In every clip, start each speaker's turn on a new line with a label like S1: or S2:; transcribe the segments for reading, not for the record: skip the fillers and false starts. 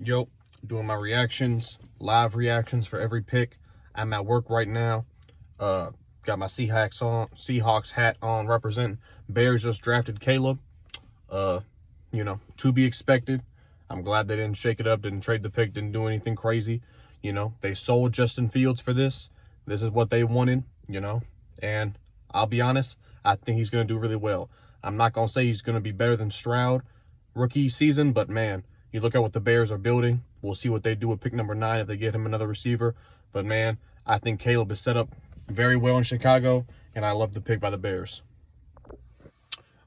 S1: Yo, doing my reactions, live reactions for every pick. I'm at work right now. Got my Seahawks hat on, representing. Bears just drafted Caleb. Uh, to be expected. I'm glad they didn't shake it up, didn't trade the pick, didn't do anything crazy. They sold Justin Fields for this. This is what they wanted, and I'll be honest, I think he's going to do really well. I'm not going to say he's going to be better than Stroud rookie season, but man, you look at what the Bears are building. We'll see what they do with pick number 9 if they get him another receiver. But man, I think Caleb is set up very well in Chicago, and I love the pick by the Bears.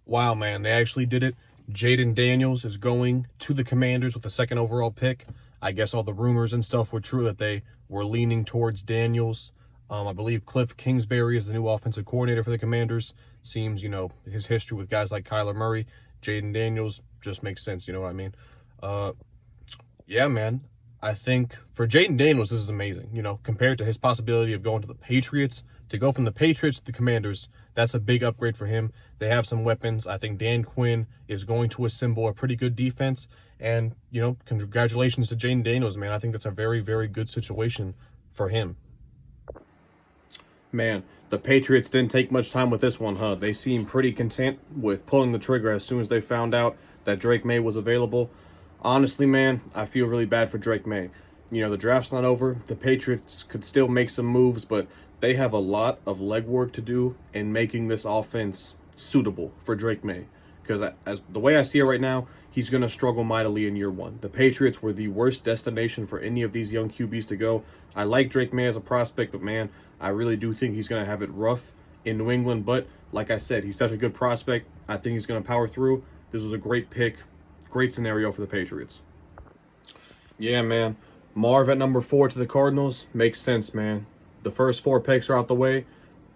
S1: Wow, man, they actually did it. Jayden Daniels is going to the Commanders with the 2nd overall pick. I guess all the rumors and stuff were true that they were leaning towards Daniels. I believe Cliff Kingsbury is the new offensive coordinator for the Commanders. Seems, his history with guys like Kyler Murray, Jayden Daniels just makes sense, you know what I mean? Yeah, man. I think for Jayden Daniels, this is amazing. Compared to his possibility of going to the Patriots, to go from the Patriots to the Commanders, that's a big upgrade for him. They have some weapons. I think Dan Quinn is going to assemble a pretty good defense. And, congratulations to Jayden Daniels, man. I think that's a very, very good situation for him. Man, the Patriots didn't take much time with this one, huh? They seemed pretty content with pulling the trigger as soon as they found out that Drake May was available. Honestly, man, I feel really bad for Drake May. The draft's not over. The Patriots could still make some moves, but they have a lot of legwork to do in making this offense suitable for Drake May. Because as the way I see it right now, he's going to struggle mightily in year 1. The Patriots were the worst destination for any of these young QBs to go. I like Drake May as a prospect, but man, I really do think he's going to have it rough in New England. But like I said, he's such a good prospect. I think he's going to power through. This was a great pick. Great scenario for the Patriots. Yeah, man. Marv at number 4 to the Cardinals. Makes sense, man. The first 4 picks are out the way.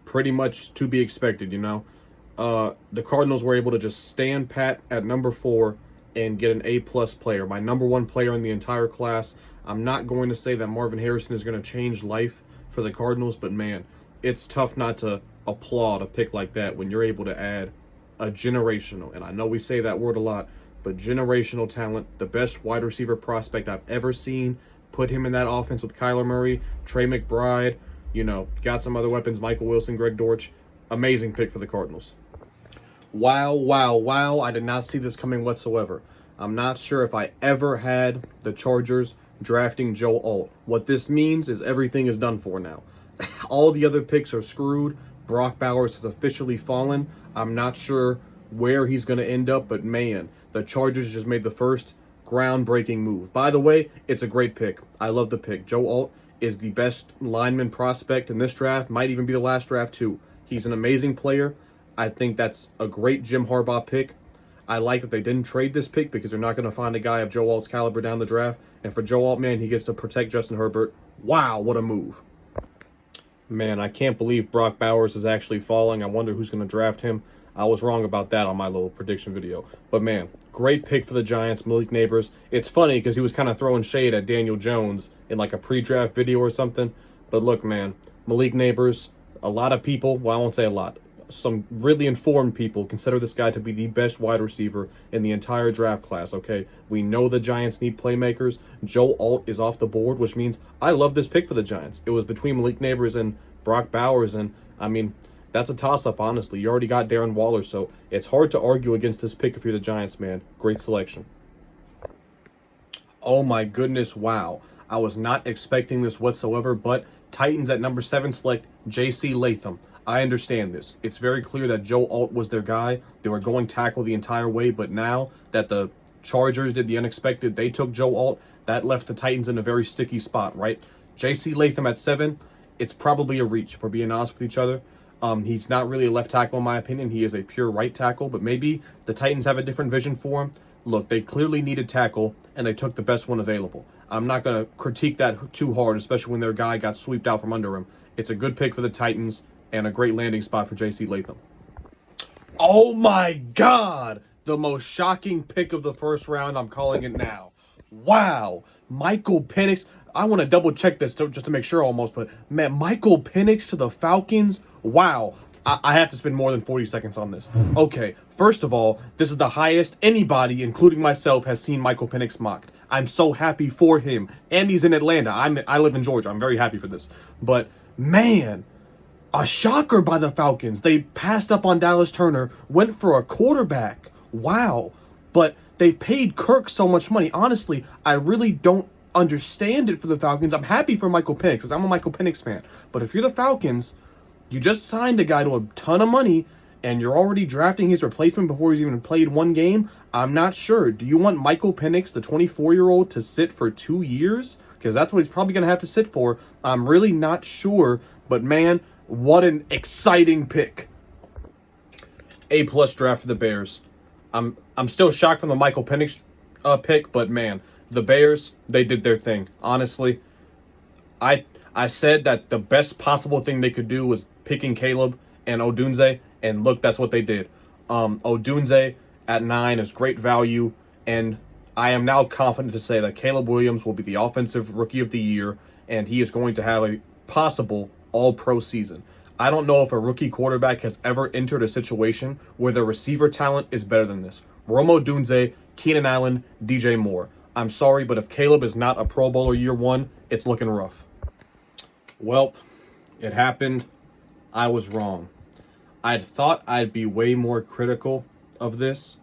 S1: Pretty much to be expected, The Cardinals were able to just stand pat at number 4 and get an A-plus player. My number 1 player in the entire class. I'm not going to say that Marvin Harrison is going to change life for the Cardinals, but man, it's tough not to applaud a pick like that when you're able to add a generational, and I know we say that word a lot, but generational talent, the best wide receiver prospect I've ever seen. Put him in that offense with Kyler Murray, Trey McBride, got some other weapons, Michael Wilson, Greg Dortch. Amazing pick for the Cardinals. Wow, wow, wow. I did not see this coming whatsoever. I'm not sure if I ever had the Chargers drafting Joe Alt. What this means is everything is done for now. All the other picks are screwed. Brock Bowers has officially fallen. I'm not sure where he's going to end up, but man, the Chargers just made the first groundbreaking move. By the way, it's a great pick. I love the pick. Joe Alt is the best lineman prospect in this draft, might even be the last draft too. He's an amazing player. I think that's a great Jim Harbaugh pick. I like that they didn't trade this pick because they're not going to find a guy of Joe Alt's caliber down the draft. And for Joe Alt, man, he gets to protect Justin Herbert. Wow, what a move. Man, I can't believe Brock Bowers is actually falling. I wonder who's going to draft him. I was wrong about that on my little prediction video. But man, great pick for the Giants, Malik Nabers. It's funny because he was kind of throwing shade at Daniel Jones in like a pre-draft video or something. But look, man, Malik Nabers, a lot of people, well, I won't say a lot, some really informed people consider this guy to be the best wide receiver in the entire draft class, okay? We know the Giants need playmakers. Joe Alt is off the board, which means I love this pick for the Giants. It was between Malik Nabers and Brock Bowers, and I mean, that's a toss-up, honestly. You already got Darren Waller, so it's hard to argue against this pick if you're the Giants, man. Great selection. Oh my goodness, wow. I was not expecting this whatsoever, but Titans at number 7 select J.C. Latham. I understand this. It's very clear that Joe Alt was their guy. They were going tackle the entire way, but now that the Chargers did the unexpected, they took Joe Alt, that left the Titans in a very sticky spot, right? J.C. Latham at 7, it's probably a reach, if we're being honest with each other. He's not really a left tackle in my opinion. He is a pure right tackle, but maybe the Titans have a different vision for him. Look, they clearly need a tackle, and they took the best one available. I'm not going to critique that too hard, especially when their guy got swept out from under him. It's a good pick for the Titans and a great landing spot for J.C. Latham. Oh my God! The most shocking pick of the first round. I'm calling it now. Wow! Michael Penix. I want to double check this just to make sure almost, but man, Michael Penix to the Falcons. Wow. I have to spend more than 40 seconds on this. Okay, first of all, this is the highest anybody, including myself, has seen Michael Penix mocked. I'm so happy for him. And he's in Atlanta. I live in Georgia. I'm very happy for this. But, man, a shocker by the Falcons. They passed up on Dallas Turner, went for a quarterback. Wow. But they paid Kirk so much money. Honestly, I really don't understand it for the Falcons. I'm happy for Michael Penix because I'm a Michael Penix fan. But if you're the Falcons, you just signed a guy to a ton of money and you're already drafting his replacement before he's even played one game. I'm not sure. Do you want Michael Penix, the 24-year-old, to sit for 2 years? Because that's what he's probably going to have to sit for. I'm really not sure. But, man, what an exciting pick. A-plus draft for the Bears. I'm still shocked from the Michael Penix pick, but, man, the Bears, they did their thing. Honestly, I said that the best possible thing they could do was picking Caleb and Odunze, and look, that's what they did. Odunze at 9 is great value, and I am now confident to say that Caleb Williams will be the offensive rookie of the year, and he is going to have a possible all-pro season. I don't know if a rookie quarterback has ever entered a situation where the receiver talent is better than this. Rome Odunze, Keenan Allen, DJ Moore. I'm sorry, but if Caleb is not a Pro Bowler year one, it's looking rough. Well, it happened. I was wrong. I'd thought I'd be way more critical of this,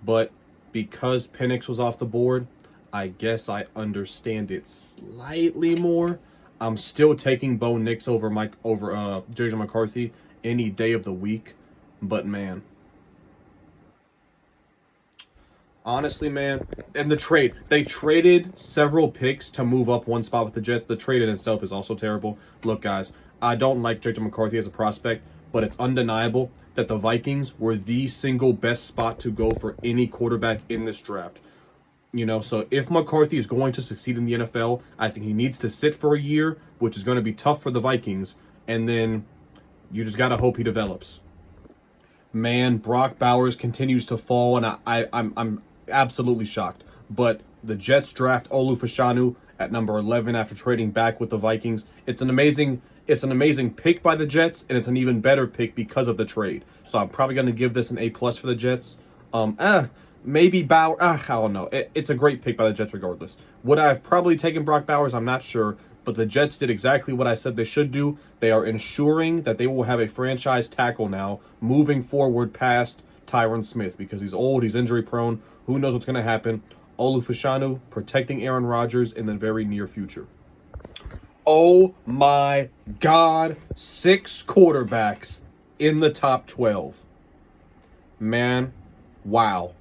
S1: but because Penix was off the board, I guess I understand it slightly more. I'm still taking Bo Nix over JJ McCarthy any day of the week, but man, honestly, man, and the trade. They traded several picks to move up one spot with the Jets. The trade in itself is also terrible. Look, guys, I don't like JJ McCarthy as a prospect, but it's undeniable that the Vikings were the single best spot to go for any quarterback in this draft. You know, so if McCarthy is going to succeed in the NFL, I think he needs to sit for a year, which is going to be tough for the Vikings, and then you just got to hope he develops. Man, Brock Bowers continues to fall, and I'm absolutely shocked. But the Jets draft Olu Fashanu at number 11 after trading back with the Vikings. It's an amazing pick by the Jets, and it's an even better pick because of the trade. So I'm probably going to give this an A+ for the Jets. Maybe Bowers. I don't know. It's a great pick by the Jets regardless. Would I have probably taken Brock Bowers? I'm not sure. But the Jets did exactly what I said they should do. They are ensuring that they will have a franchise tackle now moving forward past Tyron Smith because he's old, he's injury prone. Who knows what's going to happen? Olu Fashanu protecting Aaron Rodgers in the very near future. Oh my God. 6 quarterbacks in the top 12. Man, wow.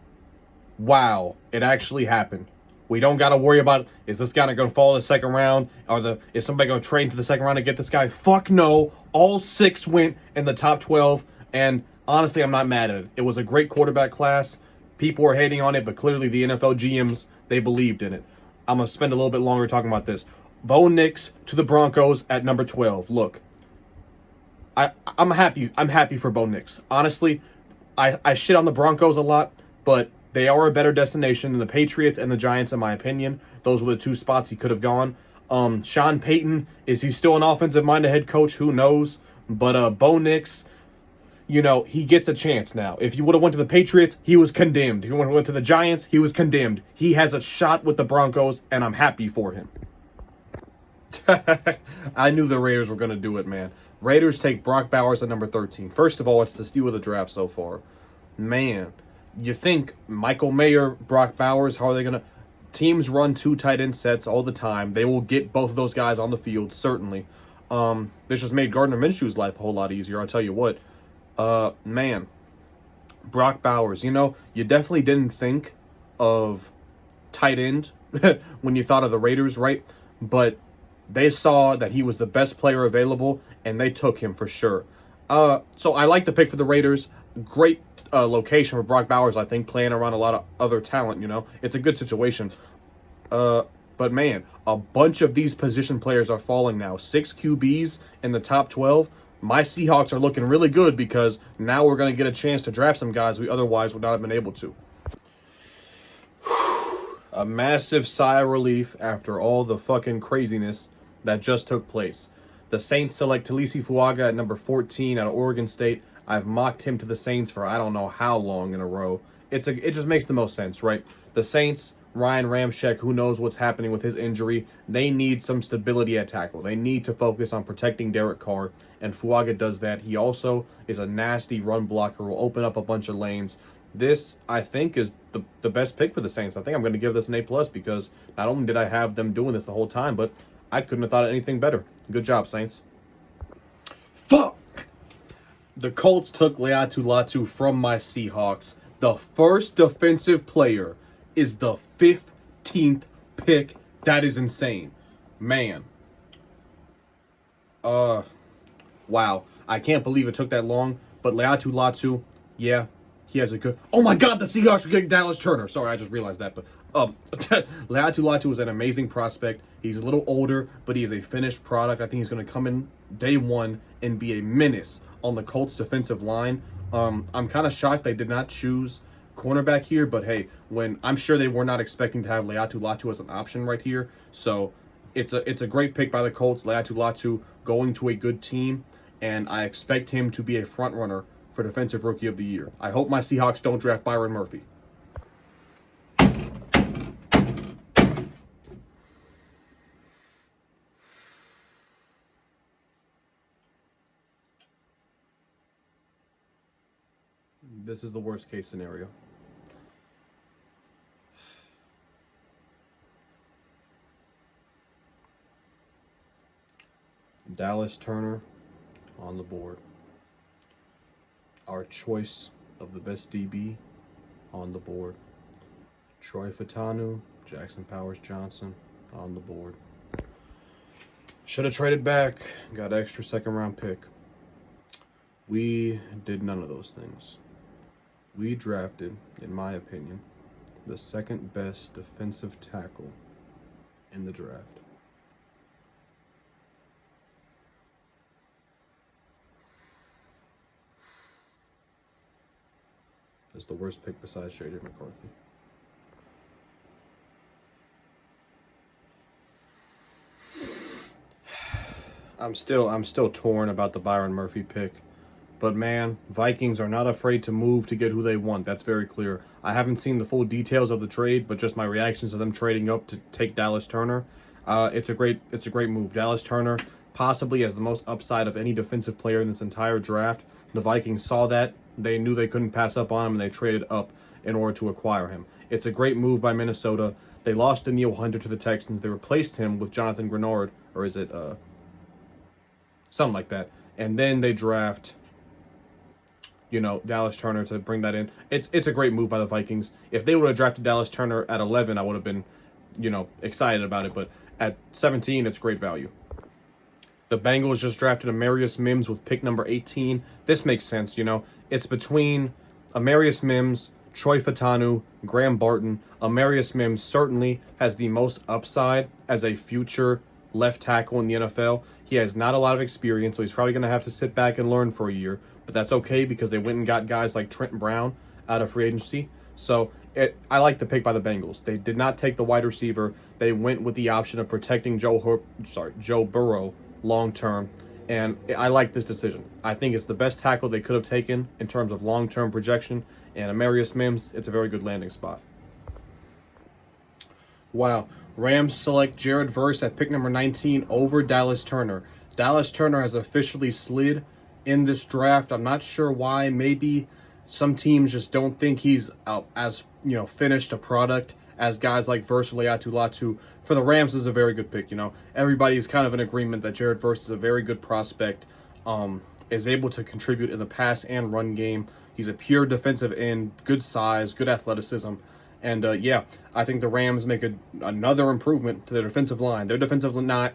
S1: Wow, it actually happened. We don't got to worry about, is this guy going to fall in the second round? Is somebody going to trade into the second round to get this guy? Fuck no. All 6 went in the top 12, and honestly, I'm not mad at it. It was a great quarterback class. People were hating on it, but clearly the NFL GMs, they believed in it. I'm going to spend a little bit longer talking about this. Bo Nix to the Broncos at number 12. Look, I'm happy for Bo Nix. Honestly, I shit on the Broncos a lot, but they are a better destination than the Patriots and the Giants, in my opinion. Those were the 2 spots he could have gone. Sean Payton, is he still an offensive-minded head coach? Who knows? But Bo Nix, you know, he gets a chance now. If you would have went to the Patriots, he was condemned. If you would have went to the Giants, he was condemned. He has a shot with the Broncos, and I'm happy for him. I knew the Raiders were going to do it, man. Raiders take Brock Bowers at number 13. First of all, it's the steal of the draft so far. Man, you think Michael Mayer, Brock Bowers, how are they going to... Teams run 2 tight end sets all the time. They will get both of those guys on the field, certainly. This just made Gardner Minshew's life a whole lot easier, I'll tell you what. Man, Brock Bowers, you know, you definitely didn't think of tight end when you thought of the Raiders, right? But they saw that he was the best player available, and they took him for sure. So I like the pick for the Raiders. Great location for Brock Bowers, I think, playing around a lot of other talent, you know. It's a good situation. But, man, a bunch of these position players are falling now. 6 QBs in the top 12. My Seahawks are looking really good because now we're going to get a chance to draft some guys we otherwise would not have been able to. A massive sigh of relief after all the fucking craziness that just took place. The Saints select Talisi Fuaga at number 14 out of Oregon State. I've mocked him to the Saints for I don't know how long in a row. It just makes the most sense, right? The Saints, Ryan Ramczyk, who knows what's happening with his injury, they need some stability at tackle. They need to focus on protecting Derek Carr, and Fuaga does that. He also is a nasty run blocker, will open up a bunch of lanes. This, I think, is the best pick for the Saints. I think I'm going to give this an A+, because not only did I have them doing this the whole time, but I couldn't have thought of anything better. Good job, Saints. Fuck! The Colts took Laiatu Latu from my Seahawks. The first defensive player is the 15th pick. That is insane. Man. Wow. I can't believe it took that long. But Laiatu Latu, yeah, he has a good... Oh my God, the Seahawks are getting Dallas Turner. Sorry, I just realized that. But Laiatu Latu is an amazing prospect. He's a little older, but he is a finished product. I think he's going to come in day one and be a menace on the Colts defensive line. I'm kind of shocked they did not choose cornerback here, but hey, when I'm sure they were not expecting to have Laiatu Latu as an option right here. So it's a great pick by the Colts. Laiatu Latu going to a good team, and I expect him to be a front runner for Defensive Rookie of the Year. I hope my Seahawks don't draft Byron Murphy. This is the worst case scenario. Dallas Turner on the board. Our choice of the best DB on the board. Troy Fautanu, Jackson Powers Johnson on the board. Should have traded back, got an extra second round pick. We did none of those things. We drafted, in my opinion, the second best defensive tackle in the draft. It's the worst pick besides J.J. McCarthy. I'm still torn about the Byron Murphy pick. But man, Vikings are not afraid to move to get who they want. That's very clear. I haven't seen the full details of the trade, but just my reactions to them trading up to take Dallas Turner. It's a great move. Dallas Turner possibly has the most upside of any defensive player in this entire draft. The Vikings saw that. They knew they couldn't pass up on him, and they traded up in order to acquire him. It's a great move by Minnesota. They lost Danielle Hunter to the Texans. They replaced him with Jonathan Grenard, or is it something like that. And then they draft, Dallas Turner to bring that in. It's a great move by the Vikings. If they would have drafted Dallas Turner at 11, I would have been, excited about it. But at 17, it's great value. The Bengals just drafted Amarius Mims with pick number 18. This makes sense, It's between Amarius Mims, Troy Fautanu, Graham Barton. Amarius Mims certainly has the most upside as a future left tackle in the NFL. He has not a lot of experience, so he's probably going to have to sit back and learn for a year. But that's okay because they went and got guys like Trent Brown out of free agency. So I like the pick by the Bengals. They did not take the wide receiver. They went with the option of protecting Joe Burrow long-term, and I like this decision. I think it's the best tackle they could have taken in terms of long-term projection, and Amarius Mims, it's a very good landing spot. Wow. Rams select Jared Verse at pick number 19 over Dallas Turner. Dallas Turner has officially slid in this draft. I'm not sure why. Maybe some teams just don't think he's as finished a product as guys like Verse or Laiatu Latu. For the Rams, this is a very good pick. Everybody is kind of in agreement that Jared Verse is a very good prospect, is able to contribute in the pass and run game. He's a pure defensive end, good size, good athleticism. And I think the Rams make another improvement to their defensive line. Their defensive line,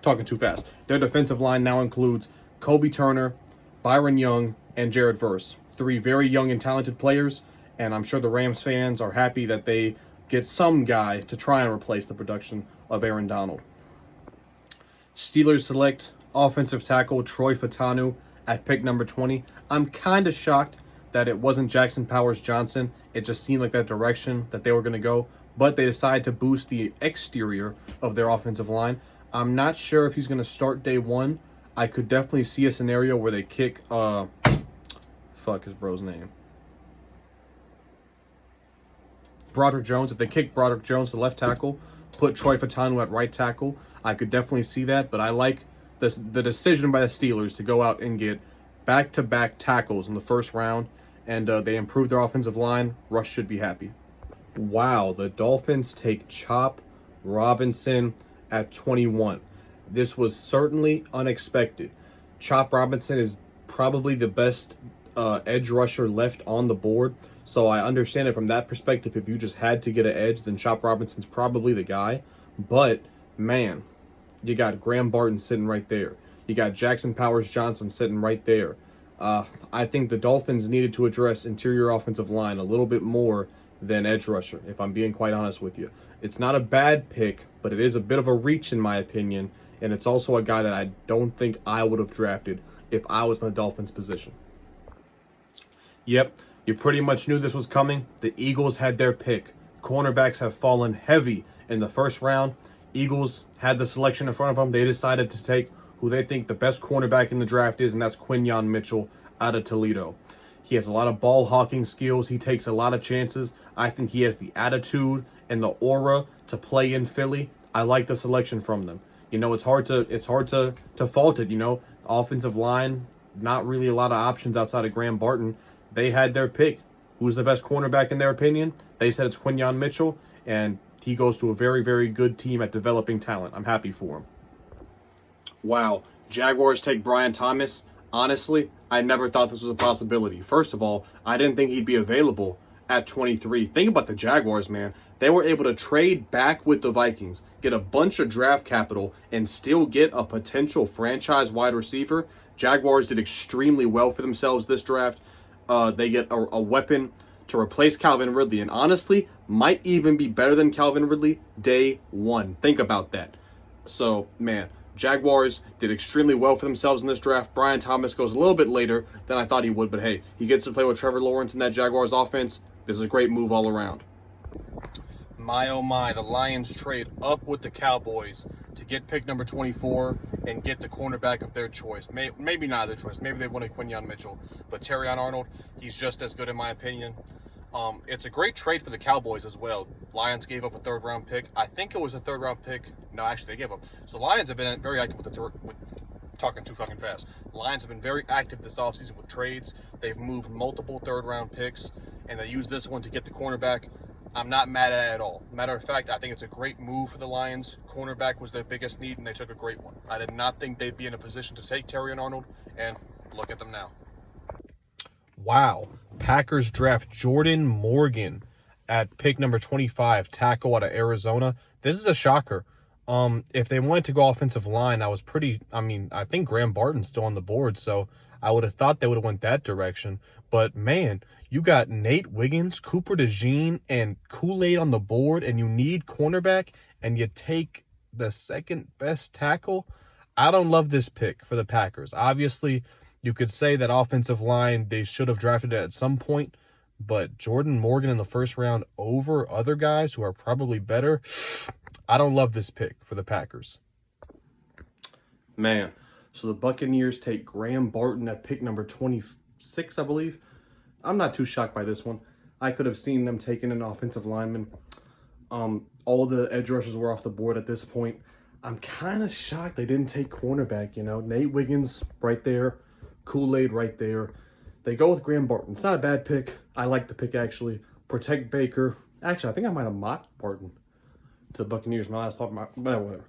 S1: talking too fast. Their defensive line now includes Kobe Turner, Byron Young, and Jared Verse. 3 very young and talented players, and I'm sure the Rams fans are happy that they get some guy to try and replace the production of Aaron Donald. Steelers select offensive tackle Troy Fautanu at pick number 20. I'm kind of shocked that it wasn't Jackson Powers Johnson. It just seemed like that direction that they were going to go, but they decided to boost the exterior of their offensive line. I'm not sure if he's going to start day one. I could definitely see a scenario where they kick fuck is bro's name? Broderick Jones. If they kick Broderick Jones to left tackle, put Troy Fautanu at right tackle, I could definitely see that. But I like this, the decision by the Steelers to go out and get back-to-back tackles in the first round, and they improved their offensive line. Russ should be happy. Wow, the Dolphins take Chop Robinson at 21. This was certainly unexpected. Chop Robinson is probably the best edge rusher left on the board. So I understand it from that perspective. If you just had to get an edge, then Chop Robinson's probably the guy. But, man, you got Graham Barton sitting right there. You got Jackson Powers-Johnson sitting right there. I think the Dolphins needed to address interior offensive line a little bit more than edge rusher, if I'm being quite honest with you. It's not a bad pick, but it is a bit of a reach in my opinion, and it's also a guy that I don't think I would have drafted if I was in the Dolphins' position. Yep, you pretty much knew this was coming. The Eagles had their pick. Cornerbacks have fallen heavy in the first round. Eagles had the selection in front of them. They decided to take who they think the best cornerback in the draft is, and that's Quinyon Mitchell out of Toledo. He has a lot of ball hawking skills. He takes a lot of chances. I think he has the attitude and the aura to play in Philly. I like the selection from them. You know, it's hard to fault it. You know, offensive line, not really a lot of options outside of Graham Barton. They had their pick. Who's the best cornerback in their opinion? They said it's Quinyon Mitchell, and he goes to a very, very good team at developing talent. I'm happy for him. Wow, Jaguars take Brian Thomas. Honestly, I never thought this was a possibility. First of all, I didn't think he'd be available at 23. Think about the Jaguars, man. They were able to trade back with the Vikings, get a bunch of draft capital, and still get a potential franchise wide receiver. Jaguars did extremely well for themselves this draft. They get a weapon to replace Calvin Ridley, and honestly, might even be better than Calvin Ridley day one. Think about that. So, man, Jaguars did extremely well for themselves in this draft. Brian Thomas goes a little bit later than I thought he would, but hey, he gets to play with Trevor Lawrence in that Jaguars offense. This is a great move all around. My oh my, the Lions trade up with the Cowboys to get pick number 24 and get the cornerback of their choice. Maybe not their choice. Maybe they wanted Quinyon Mitchell, but Terrion Arnold, he's just as good in my opinion. It's a great trade for the Cowboys as well. Lions gave up a third-round pick. I think it was a third-round pick. No, actually, they gave up. So the Lions have been very active talking too fucking fast. Lions have been very active this offseason with trades. They've moved multiple third-round picks, and they used this one to get the cornerback. I'm not mad at it at all. Matter of fact, I think it's a great move for the Lions. Cornerback was their biggest need, and they took a great one. I did not think they'd be in a position to take Terrion Arnold, and look at them now. Wow. Packers draft Jordan Morgan at pick number 25, tackle out of Arizona. This is a shocker. If they wanted to go offensive line, I think Graham Barton's still on the board, so I would have thought they would have went that direction. But, man, you got Nate Wiggins, Cooper DeJean, and Kool-Aid on the board, and you need cornerback, and you take the second best tackle? I don't love this pick for the Packers. Obviously, you could say that offensive line, they should have drafted it at some point, but Jordan Morgan in the first round over other guys who are probably better, I don't love this pick for the Packers. Man, so the Buccaneers take Graham Barton at pick number 26, I believe. I'm not too shocked by this one. I could have seen them taking an offensive lineman. All the edge rushers were off the board at this point. I'm kind of shocked they didn't take cornerback, you know. Nate Wiggins right there. Kool-Aid right there. They go with Graham Barton. It's not a bad pick. I like the pick, actually. Protect Baker. Actually, I think I might have mocked Barton to the Buccaneers my last thought. But whatever.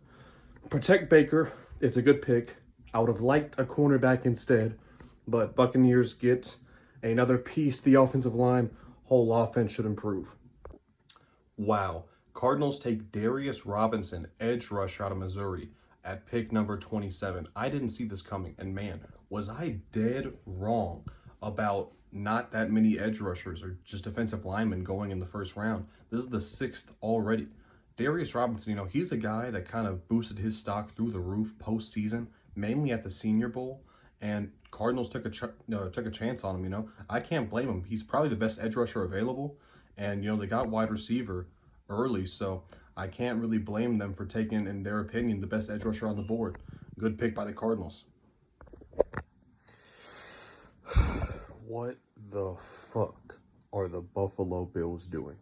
S1: Protect Baker. It's a good pick. I would have liked a cornerback instead. But Buccaneers get another piece to the offensive line. Whole offense should improve. Wow. Cardinals take Darius Robinson, edge rusher out of Missouri, at pick number 27. I didn't see this coming, and man, was I dead wrong about not that many edge rushers or just defensive linemen going in the first round. This is the 6th already. Darius Robinson, you know, he's a guy that kind of boosted his stock through the roof postseason, mainly at the Senior Bowl, and Cardinals took a chance on him, you know. I can't blame him. He's probably the best edge rusher available, and, you know, they got wide receiver early, so I can't really blame them for taking, in their opinion, the best edge rusher on the board. Good pick by the Cardinals. What the fuck are the Buffalo Bills doing?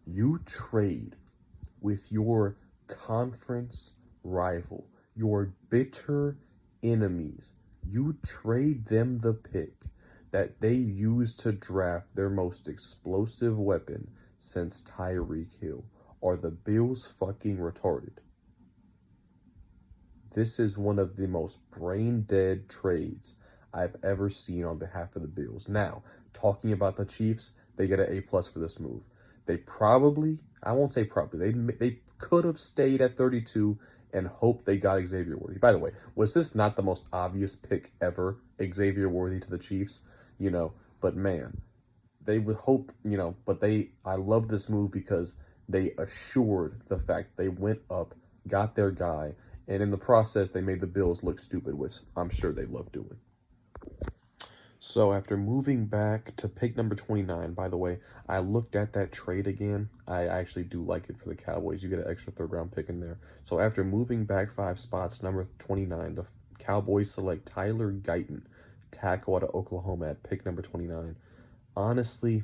S1: You trade with your conference rival, your bitter enemies. You trade them the pick that they used to draft their most explosive weapon since Tyreek Hill. Are the Bills fucking retarded? This is one of the most brain dead trades I've ever seen on behalf of the Bills. Now, talking about the Chiefs, they get an A+ for this move. They probably, I won't say probably, they could have stayed at 32 and hoped they got Xavier Worthy. By the way, was this not the most obvious pick ever, Xavier Worthy to the Chiefs? But man, they would hope, but I love this move because they assured the fact they went up, got their guy, and in the process, they made the Bills look stupid, which I'm sure they love doing. So after moving back to pick number 29, by the way, I looked at that trade again. I actually do like it for the Cowboys. You get an extra third-round pick in there. So after moving back 5 spots, number 29, the Cowboys select Tyler Guyton, tackle out of Oklahoma at pick number 29. Honestly,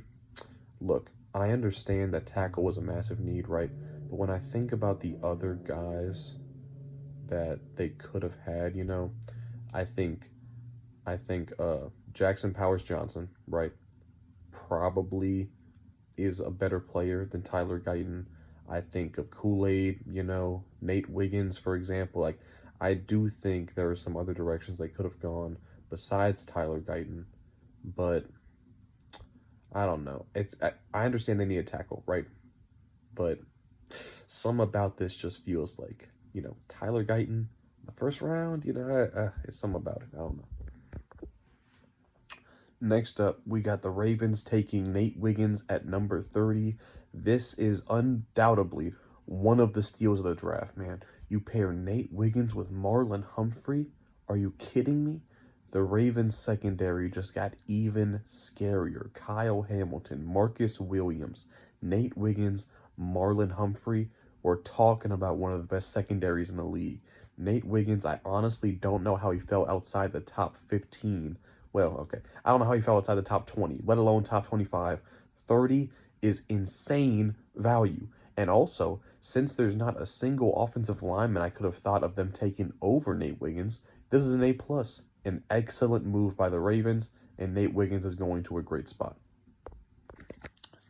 S1: look, I understand that tackle was a massive need, right? But when I think about the other guys that they could have had, I think Jackson Powers Johnson, right? Probably is a better player than Tyler Guyton. I think of Kool-Aid, Nate Wiggins, for example. Like, I do think there are some other directions they could have gone besides Tyler Guyton, but I don't know. I understand they need a tackle, right? But some about this just feels like, Tyler Guyton, the first round, it's some about it. I don't know. Next up, we got the Ravens taking Nate Wiggins at number 30. This is undoubtedly one of the steals of the draft, man. You pair Nate Wiggins with Marlon Humphrey? Are you kidding me? The Ravens secondary just got even scarier. Kyle Hamilton, Marcus Williams, Nate Wiggins, Marlon Humphrey. We're talking about one of the best secondaries in the league. Nate Wiggins, I honestly don't know how he fell outside the top 15. Well, okay. I don't know how he fell outside the top 20, let alone top 25. 30 is insane value. And also, since there's not a single offensive lineman I could have thought of them taking over Nate Wiggins, this is an A+. An excellent move by the Ravens, and Nate Wiggins is going to a great spot.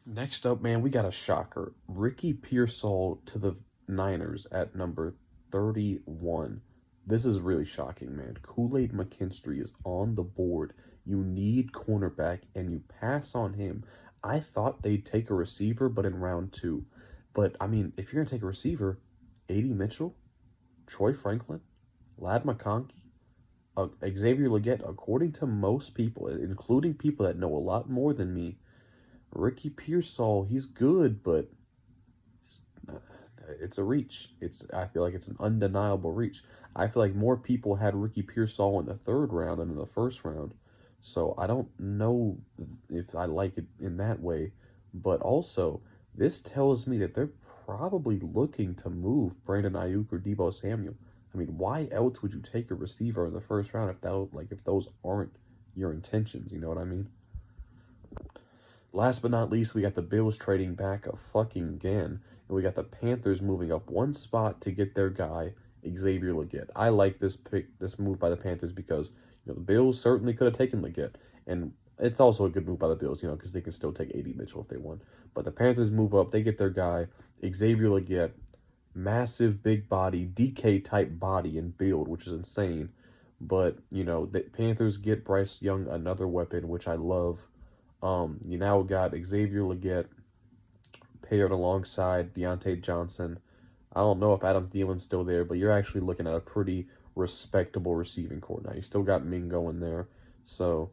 S1: Next up, man, we got a shocker. Ricky Pearsall to the Niners at number 31. This is really shocking, man. Kool-Aid McKinstry is on the board. You need cornerback, and you pass on him. I thought they'd take a receiver, but in round 2. But, I mean, if you're going to take a receiver, A.D. Mitchell, Troy Franklin, Ladd McConkey, Xavier Legette, according to most people, including people that know a lot more than me, Ricky Pearsall, he's good, but it's a reach. I feel like it's an undeniable reach. I feel like more people had Ricky Pearsall in the 3rd round than in the 1st round. So I don't know if I like it in that way. But also, this tells me that they're probably looking to move Brandon Ayuk or Deebo Samuel. I mean, why else would you take a receiver in the 1st round if those aren't your intentions? You know what I mean? Last but not least, we got the Bills trading back a fucking again. And we got the Panthers moving up 1 spot to get their guy, Xavier Legette. I like this move by the Panthers because, the Bills certainly could have taken Legette. And it's also a good move by the Bills, because they can still take A.D. Mitchell if they want. But the Panthers move up. They get their guy, Xavier Legette. Massive, big body, DK-type body and build, which is insane. But, the Panthers get Bryce Young another weapon, which I love. You now got Xavier Legette paired alongside Deontay Johnson. I don't know if Adam Thielen's still there, but you're actually looking at a pretty respectable receiving core now. You still got Mingo in there. So,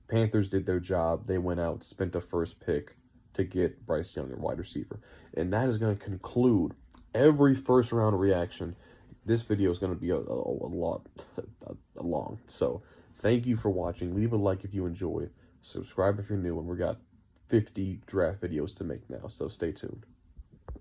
S1: Panthers did their job. They went out, spent a 1st pick to get Bryce Young, a wide receiver. And that is going to conclude every 1st round reaction. This video is going to be a lot long. So, thank you for watching. Leave a like if you enjoyed. Subscribe if you're new, and we got 50 draft videos to make now, so stay tuned.